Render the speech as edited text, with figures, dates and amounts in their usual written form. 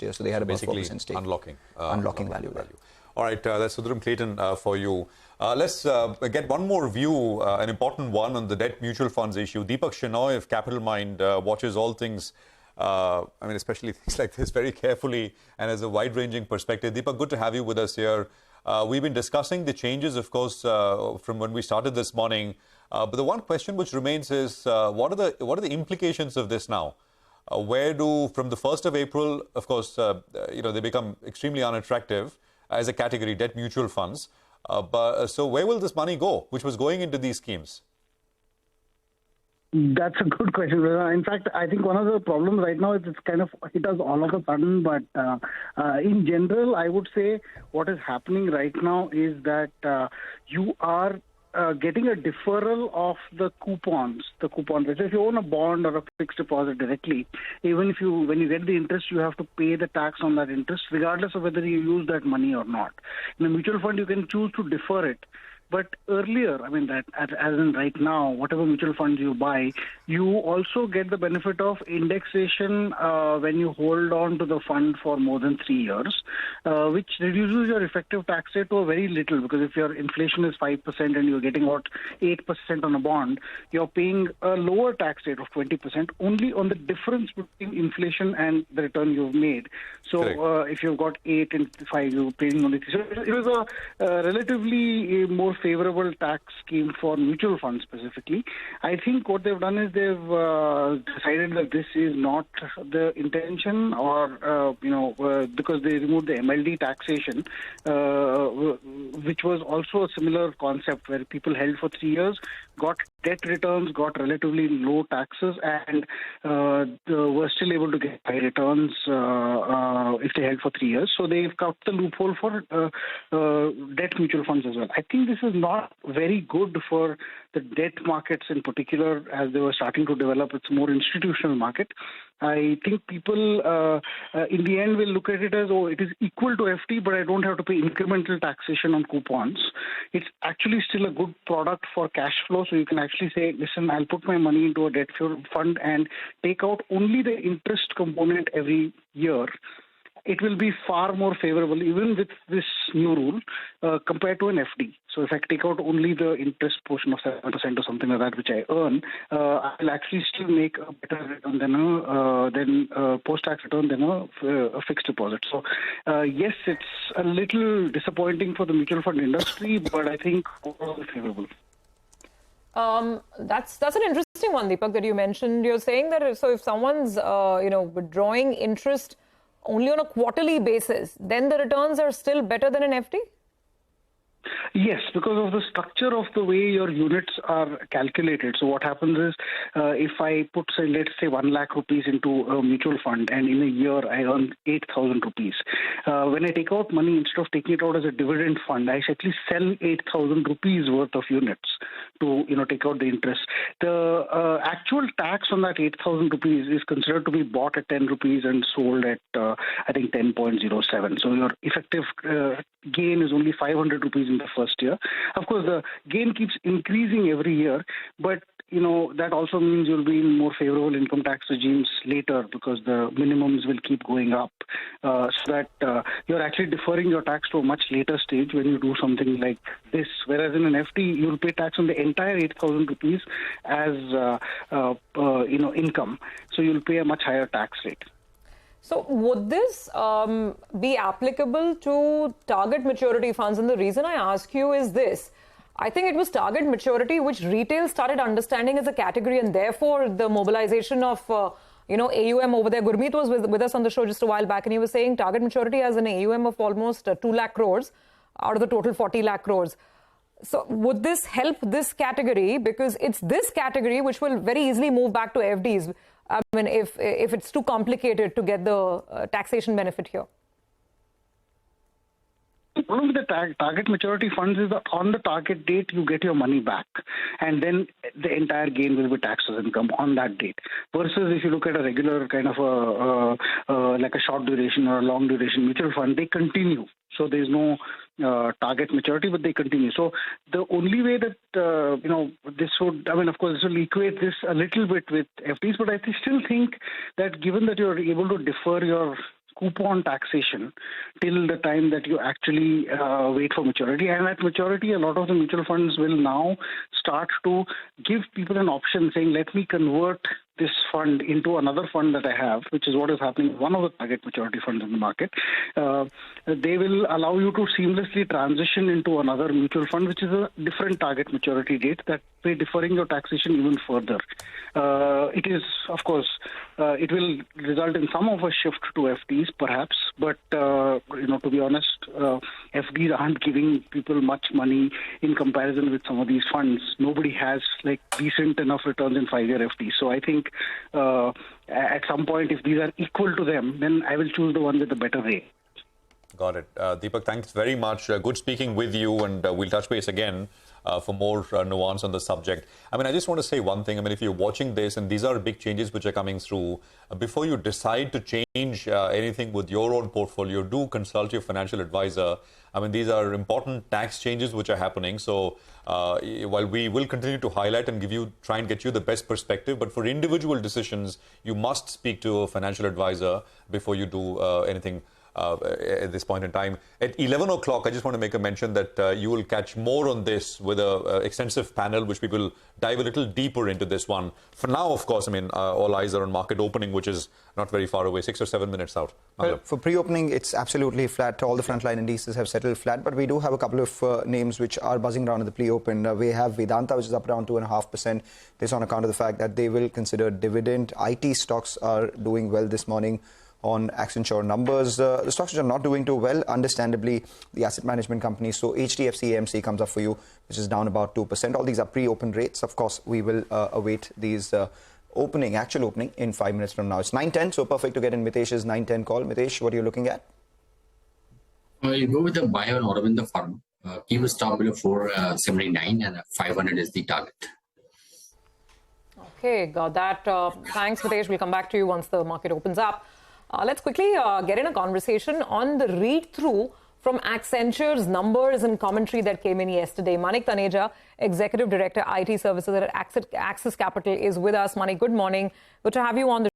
year. So they had so about basically 4% stake. Unlocking value there. All right, that's Sudhram Clayton for you. Let's get one more view, an important one on the debt mutual funds issue. Deepak Shenoy of Capitalmind watches all things, especially things like this very carefully and has a wide-ranging perspective. Deepak, good to have you with us here. We've been discussing the changes, of course, from when we started this morning. But the one question which remains is, what are the implications of this now? From the 1st of April, of course, they become extremely unattractive as a category, debt mutual funds. So where will this money go, which was going into these schemes? That's a good question. In fact, I think one of the problems right now is it's kind of hit us all of a sudden. But in general, I would say what is happening right now is that you are getting a deferral of the coupons. So if you own a bond or a fixed deposit directly, even when you get the interest, you have to pay the tax on that interest, regardless of whether you use that money or not. In a mutual fund, you can choose to defer it. But earlier, as in right now, whatever mutual funds you buy, you also get the benefit of indexation when you hold on to the fund for more than 3 years, which reduces your effective tax rate to a very little, because if your inflation is 5% and you're getting about 8% on a bond, you're paying a lower tax rate of 20% only on the difference between inflation and the return you've made. So if you've got 8 and 5, you're paying only 3. So it was a relatively more favorable tax scheme for mutual funds specifically. I think what they've done is they've decided that this is not the intention, or because they removed the MLD taxation, which was also a similar concept where people held for 3 years, got debt returns, got relatively low taxes, and were still able to get high returns if they held for 3 years. So they've cut the loophole for debt mutual funds as well. I think this is not very good for the debt markets in particular, as they were starting to develop. It's a more institutional market. I think people in the end will look at it as, it is equal to FD, but I don't have to pay incremental taxation on coupons. It's actually still a good product for cash flow. So you can actually say, listen, I'll put my money into a debt fund and take out only the interest component every year. It will be far more favorable, even with this new rule, compared to an FD. So if I take out only the interest portion of 7% or something like that, which I earn, I'll actually still make a better return than a post-tax return than a fixed deposit. So yes, it's a little disappointing for the mutual fund industry, but I think overall favorable. That's an interesting one, Deepak, that you mentioned. You're saying that if someone's withdrawing interest only on a quarterly basis, then the returns are still better than an FD? Yes, because of the structure of the way your units are calculated. So what happens is, if I put, let's say 1 lakh rupees into a mutual fund, and in a year I earn 8,000 rupees. When I take out money, instead of taking it out as a dividend fund, I actually sell 8,000 rupees worth of units to take out the interest. The actual tax on that 8,000 rupees is considered to be bought at 10 rupees and sold at I think 10.07. So your effective gain is only 500 rupees in the first year. Of course, the gain keeps increasing every year, but that also means you'll be in more favorable income tax regimes later, because the minimums will keep going up, so that you're actually deferring your tax to a much later stage when you do something like this. Whereas in an FD, you'll pay tax on the entire 8,000 rupees as income, so you'll pay a much higher tax rate. So would this be applicable to target maturity funds? And the reason I ask you is this. I think it was target maturity which retail started understanding as a category, and therefore the mobilization of AUM over there. Gurmeet was with us on the show just a while back, and he was saying target maturity has an AUM of almost 2 lakh crores out of the total 40 lakh crores. So would this help this category? Because it's this category which will very easily move back to FDs. If it's too complicated to get the taxation benefit here. The problem with the target maturity funds is that on the target date, you get your money back, and then the entire gain will be taxed as income on that date. Versus if you look at a regular kind of like a short duration or a long duration mutual fund, they continue. So there's no target maturity, but they continue. So the only way that, this would, of course, this will equate this a little bit with FDs, but I still think that given that you're able to defer your coupon taxation till the time that you actually wait for maturity. And at maturity, a lot of the mutual funds will now start to give people an option saying, let me convert this fund into another fund that I have, which is what is happening with one of the target maturity funds in the market. They will allow you to seamlessly transition into another mutual fund, which is a different target maturity date, that way deferring your taxation even further. It is, of course, it will result in some of a shift to FDs, perhaps, but to be honest, FDs aren't giving people much money in comparison with some of these funds. Nobody has decent enough returns in 5-year FDs. So I think at some point, if these are equal to them, then I will choose the one with the better rate. Got it. Deepak, thanks very much. Good speaking with you, and we'll touch base again for more nuance on the subject. I just want to say one thing. If you're watching this, and these are big changes which are coming through, before you decide to change anything with your own portfolio, do consult your financial advisor. These are important tax changes which are happening. So while we will continue to highlight and try and get you the best perspective, but for individual decisions, you must speak to a financial advisor before you do anything at this point in time. At 11 o'clock, I just want to make a mention that you will catch more on this with an extensive panel, which we will dive a little deeper into this one. For now, of course, all eyes are on market opening, which is not very far away, 6 or 7 minutes out. Well, for pre-opening, it's absolutely flat. All the frontline indices have settled flat, but we do have a couple of names which are buzzing around at the pre-open. We have Vedanta, which is up around 2.5%. This on account of the fact that they will consider dividend. IT stocks are doing well this morning on Accenture numbers. The stocks which are not doing too well, understandably, the asset management companies. So HDFC AMC comes up for you, which is down about 2%. All these are pre-open rates. Of course, we will await these actual opening in 5 minutes from now. It's 9:10, so perfect to get in Mitesh's 9:10 call. Mitesh, what are you looking at? You go with the buy on Aurobindo Pharma. Keep a stop below 479 and 500 is the target. Okay, got that. Thanks, Mitesh. We'll come back to you once the market opens up. Let's quickly get in a conversation on the read-through from Accenture's numbers and commentary that came in yesterday. Manik Taneja, Executive Director, IT Services at Axis Capital, is with us. Manik, good morning. Good to have you on the